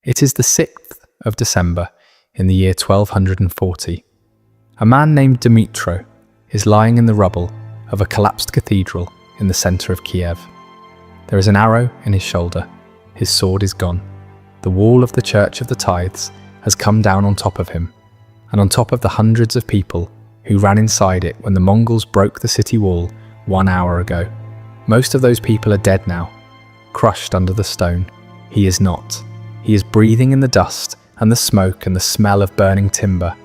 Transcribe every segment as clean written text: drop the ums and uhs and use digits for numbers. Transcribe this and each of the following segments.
It is the 6th of December in the year 1240. A man named Dmytro is lying in the rubble of a collapsed cathedral in the center of Kiev. There is an arrow in his shoulder. His sword is gone. The wall of the Church of the Tithes has come down on top of him, and on top of the hundreds of people who ran inside it when the Mongols broke the city wall 1 hour ago. Most of those people are dead now, crushed under the stone. He is not. He is breathing in the dust and the smoke and the smell of burning timber,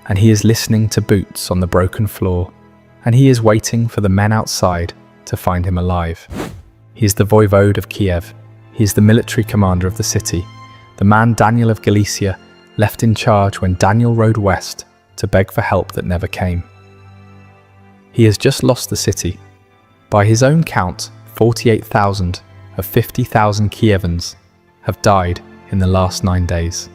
and he is listening to boots on the broken floor, and he is waiting for the men outside to find him alive. He is the voivode of Kiev. He is the military commander of the city, the man Daniel of Galicia left in charge when Daniel rode west to beg for help that never came. He has just lost the city. By his own count, 48,000 of 50,000 Kievans have died in the last 9 days.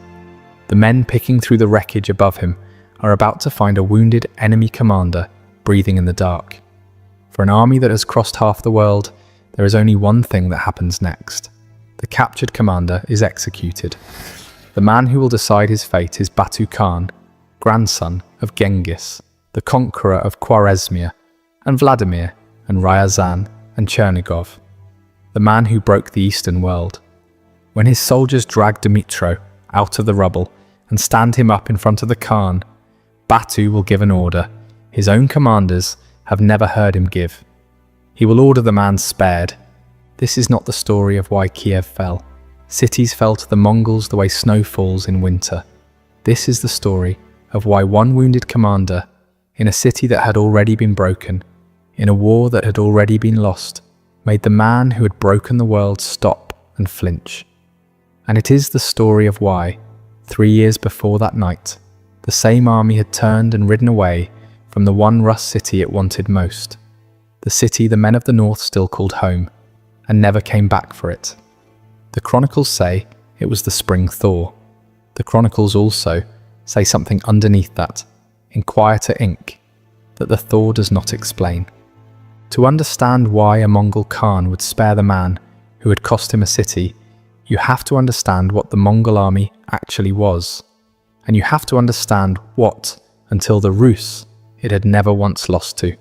The men picking through the wreckage above him are about to find a wounded enemy commander breathing in the dark. For an army that has crossed half the world, there is only one thing that happens next. The captured commander is executed. The man who will decide his fate is Batu Khan, grandson of Genghis, the conqueror of Khwarezmia, and Vladimir, and Ryazan, and Chernigov, the man who broke the Eastern world. When his soldiers drag Dmytro out of the rubble and stand him up in front of the Khan, Batu will give an order his own commanders have never heard him give. He will order the man spared. This is not the story of why Kiev fell. Cities fell to the Mongols the way snow falls in winter. This is the story of why one wounded commander, in a city that had already been broken, in a war that had already been lost, made the man who had broken the world stop and flinch. And it is the story of why, 3 years before that night, the same army had turned and ridden away from the one Rus city it wanted most, the city the men of the north still called home, and never came back for it. The chronicles say it was the spring thaw. The chronicles also say something underneath that, in quieter ink, that the thaw does not explain. To understand why a Mongol Khan would spare the man who had cost him a city, you have to understand what the Mongol army actually was, and you have to understand what, until the Rus, it had never once lost to.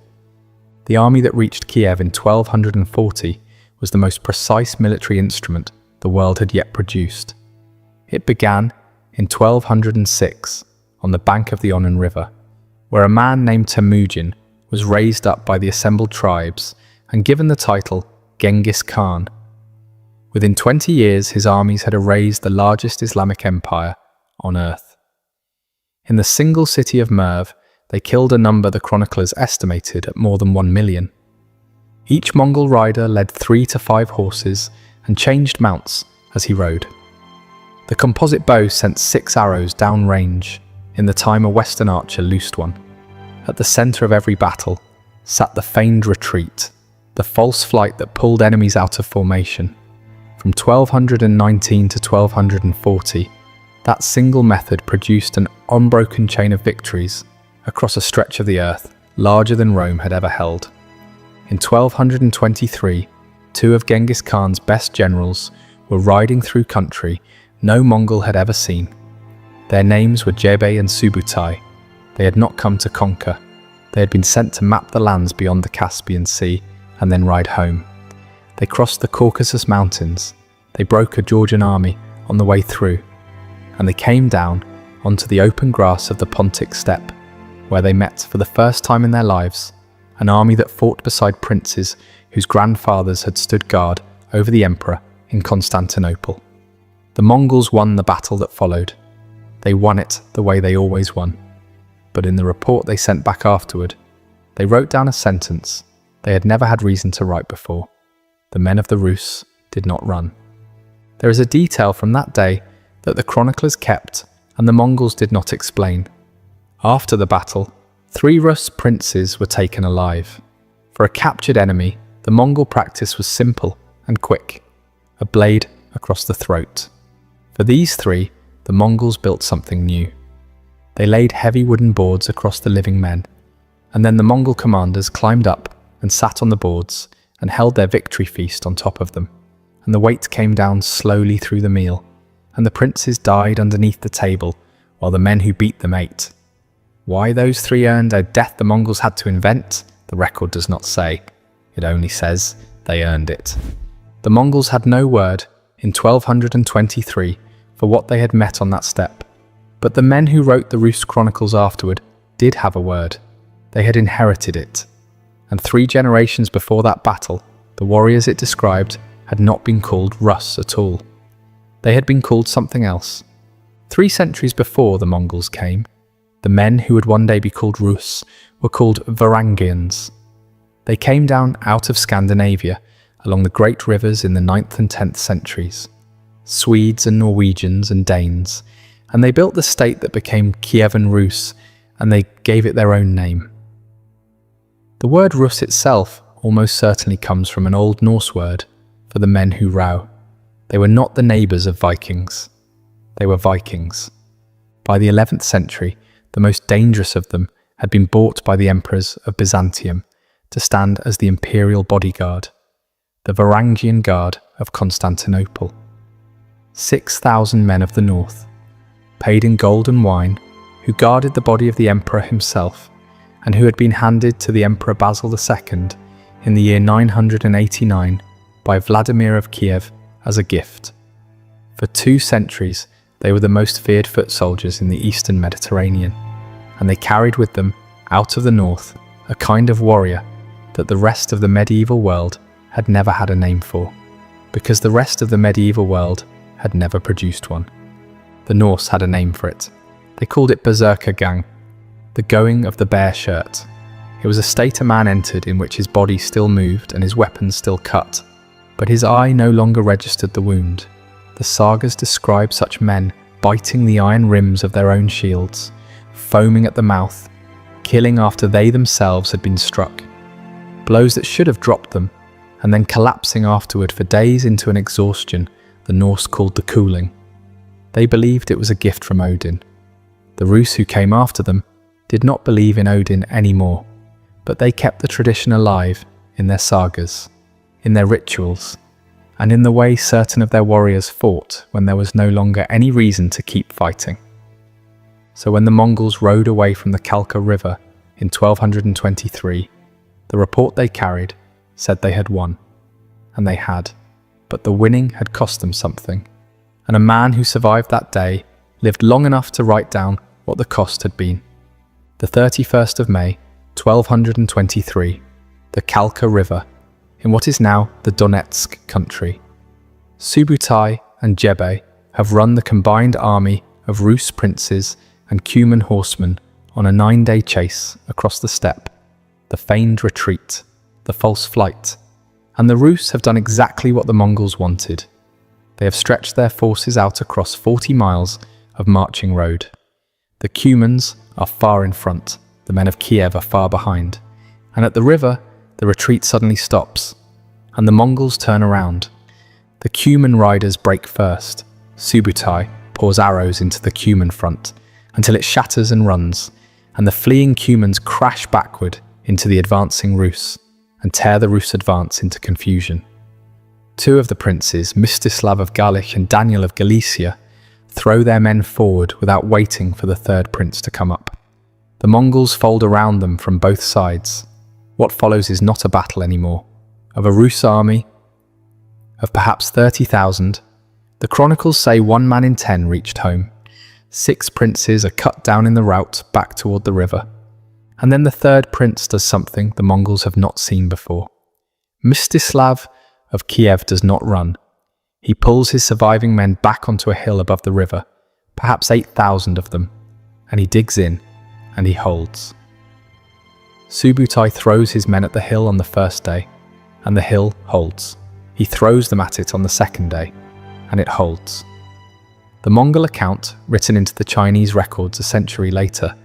The army that reached Kiev in 1240 was the most precise military instrument the world had yet produced. It began in 1206 on the bank of the Onon River, where a man named Temujin was raised up by the assembled tribes and given the title Genghis Khan. Within 20 years, his armies had erased the largest Islamic empire on earth. In the single city of Merv, they killed a number the chroniclers estimated at more than 1 million. Each Mongol rider led 3 to 5 horses and changed mounts as he rode. The composite bow sent 6 arrows down range in the time a Western archer loosed one. At the center of every battle sat the feigned retreat, the false flight that pulled enemies out of formation. From 1219 to 1240, that single method produced an unbroken chain of victories across a stretch of the earth larger than Rome had ever held. In 1223, 2 of Genghis Khan's best generals were riding through country no Mongol had ever seen. Their names were Jebe and Subutai. They had not come to conquer. They had been sent to map the lands beyond the Caspian Sea and then ride home. They crossed the Caucasus Mountains. They broke a Georgian army on the way through, and they came down onto the open grass of the Pontic steppe, where they met for the first time in their lives an army that fought beside princes whose grandfathers had stood guard over the emperor in Constantinople. The Mongols won the battle that followed. They won it the way they always won. But in the report they sent back afterward, they wrote down a sentence they had never had reason to write before. The men of the Rus did not run. There is a detail from that day that the chroniclers kept and the Mongols did not explain. After the battle, 3 Rus princes were taken alive. For a captured enemy, the Mongol practice was simple and quick: a blade across the throat. For these 3, the Mongols built something new. They laid heavy wooden boards across the living men, and then the Mongol commanders climbed up and sat on the boards and held their victory feast on top of them, and the weight came down slowly through the meal, and the princes died underneath the table, while the men who beat them ate. Why those three earned a death the Mongols had to invent, the record does not say. It only says they earned it. The Mongols had no word in 1223 for what they had met on that steppe, but the men who wrote the Rus chronicles afterward did have a word. They had inherited it, and 3 generations before that battle, the warriors it described had not been called Rus at all. They had been called something else. 3 centuries before the Mongols came, the men who would one day be called Rus were called Varangians. They came down out of Scandinavia along the great rivers in the 9th and 10th centuries, Swedes and Norwegians and Danes, and they built the state that became Kievan Rus, and they gave it their own name. The word Rus itself almost certainly comes from an Old Norse word for the men who row. They were not the neighbours of Vikings. They were Vikings. By the 11th century, the most dangerous of them had been bought by the emperors of Byzantium to stand as the imperial bodyguard, the Varangian Guard of Constantinople. 6,000 men of the north, paid in gold and wine, who guarded the body of the emperor himself, and who had been handed to the Emperor Basil II in the year 989 by Vladimir of Kiev as a gift. For 2 centuries, they were the most feared foot soldiers in the eastern Mediterranean, and they carried with them, out of the north, a kind of warrior that the rest of the medieval world had never had a name for, because the rest of the medieval world had never produced one. The Norse had a name for it. They called it Berserker Gang, the going of the bare shirt. It was a state a man entered in which his body still moved and his weapons still cut, but his eye no longer registered the wound. The sagas describe such men biting the iron rims of their own shields, foaming at the mouth, killing after they themselves had been struck, blows that should have dropped them, and then collapsing afterward for days into an exhaustion the Norse called the cooling. They believed it was a gift from Odin. The Rus who came after them did not believe in Odin anymore, but they kept the tradition alive in their sagas, in their rituals, and in the way certain of their warriors fought when there was no longer any reason to keep fighting. So when the Mongols rode away from the Kalka River in 1223, the report they carried said they had won, and they had, but the winning had cost them something, and a man who survived that day lived long enough to write down what the cost had been. The 31st of May, 1223, the Kalka River, in what is now the Donetsk country. Subutai and Jebe have run the combined army of Rus princes and Cuman horsemen on a 9-day chase across the steppe, the feigned retreat, the false flight, and the Rus have done exactly what the Mongols wanted. They have stretched their forces out across 40 miles of marching road. The Cumans are far in front, the men of Kiev are far behind, and at the river, the retreat suddenly stops, and the Mongols turn around. The Cuman riders break first. Subutai pours arrows into the Cuman front until it shatters and runs, and the fleeing Cumans crash backward into the advancing Rus and tear the Rus advance into confusion. 2 of the princes, Mstislav of Galich and Daniel of Galicia, throw their men forward without waiting for the 3rd prince to come up. The Mongols fold around them from both sides. What follows is not a battle anymore. Of a Rus army of perhaps 30,000, the chronicles say 1 man in 10 reached home. 6 princes are cut down in the route back toward the river. And then the 3rd prince does something the Mongols have not seen before. Mstislav of Kiev does not run. He pulls his surviving men back onto a hill above the river, perhaps 8,000 of them, and he digs in, and he holds. Subutai throws his men at the hill on the 1st day, and the hill holds. He throws them at it on the 2nd day, and it holds. The Mongol account, written into the Chinese records a century later,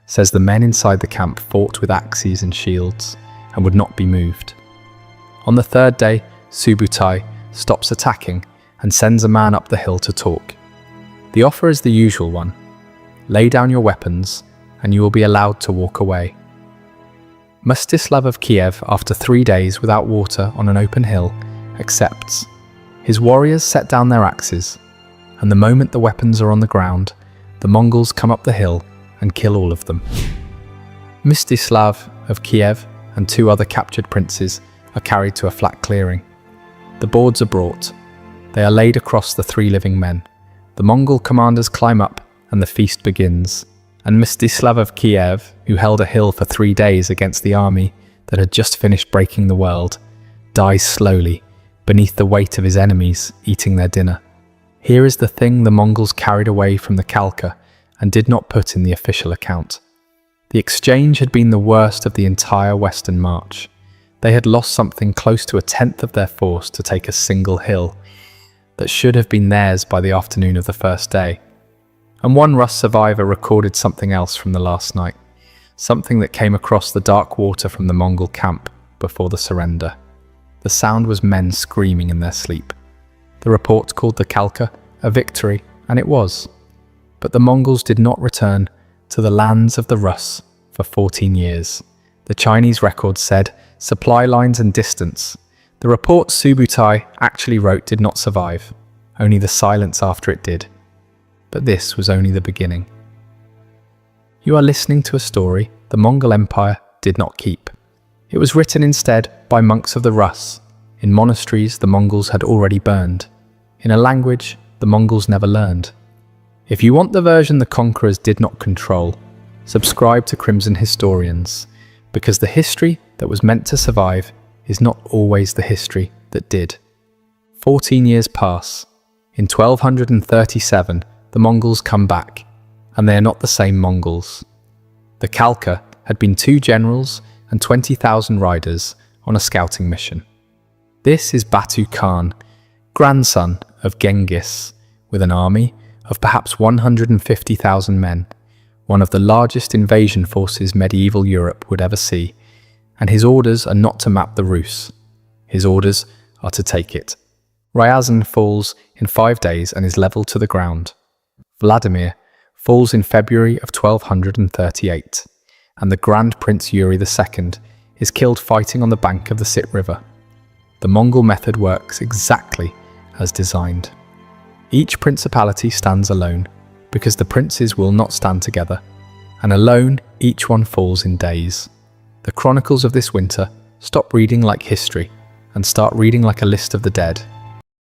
says the men inside the camp fought with axes and shields, and would not be moved. On the 3rd day, Subutai stops attacking and sends a man up the hill to talk. The offer is the usual one: lay down your weapons, and you will be allowed to walk away. Mstislav of Kiev, after 3 days without water on an open hill, accepts. His warriors set down their axes, and the moment the weapons are on the ground, the Mongols come up the hill and kill all of them. Mstislav of Kiev and 2 other captured princes are carried to a flat clearing. The boards are brought. They are laid across the 3 living men. The Mongol commanders climb up and the feast begins. And Mstislav of Kiev, who held a hill for 3 days against the army that had just finished breaking the world, dies slowly beneath the weight of his enemies eating their dinner. Here is the thing the Mongols carried away from the Kalka and did not put in the official account. The exchange had been the worst of the entire Western March. They had lost something close to 1/10 of their force to take a single hill that should have been theirs by the afternoon of the first day. And one Rus survivor recorded something else from the last night, something that came across the dark water from the Mongol camp before the surrender. The sound was men screaming in their sleep. The report called the Kalka a victory, and it was. But the Mongols did not return to the lands of the Rus for 14 years. The Chinese record said supply lines and distance. The report Subutai actually wrote did not survive, only the silence after it did. But this was only the beginning. You are listening to a story the Mongol Empire did not keep. It was written instead by monks of the Rus, in monasteries the Mongols had already burned, in a language the Mongols never learned. If you want the version the conquerors did not control, subscribe to Crimson Historians, because the history that was meant to survive is not always the history that did. 14 years pass. In 1237, the Mongols come back, and they are not the same Mongols. The Kalka had been 2 generals and 20,000 riders on a scouting mission. This is Batu Khan, grandson of Genghis, with an army of perhaps 150,000 men, one of the largest invasion forces medieval Europe would ever see, and his orders are not to map the Rus. His orders are to take it. Ryazan falls in 5 days and is leveled to the ground. Vladimir falls in February of 1238, and the Grand Prince Yuri II is killed fighting on the bank of the Sit River. The Mongol method works exactly as designed. Each principality stands alone, because the princes will not stand together, and alone each one falls in days. The chronicles of this winter stop reading like history and start reading like a list of the dead.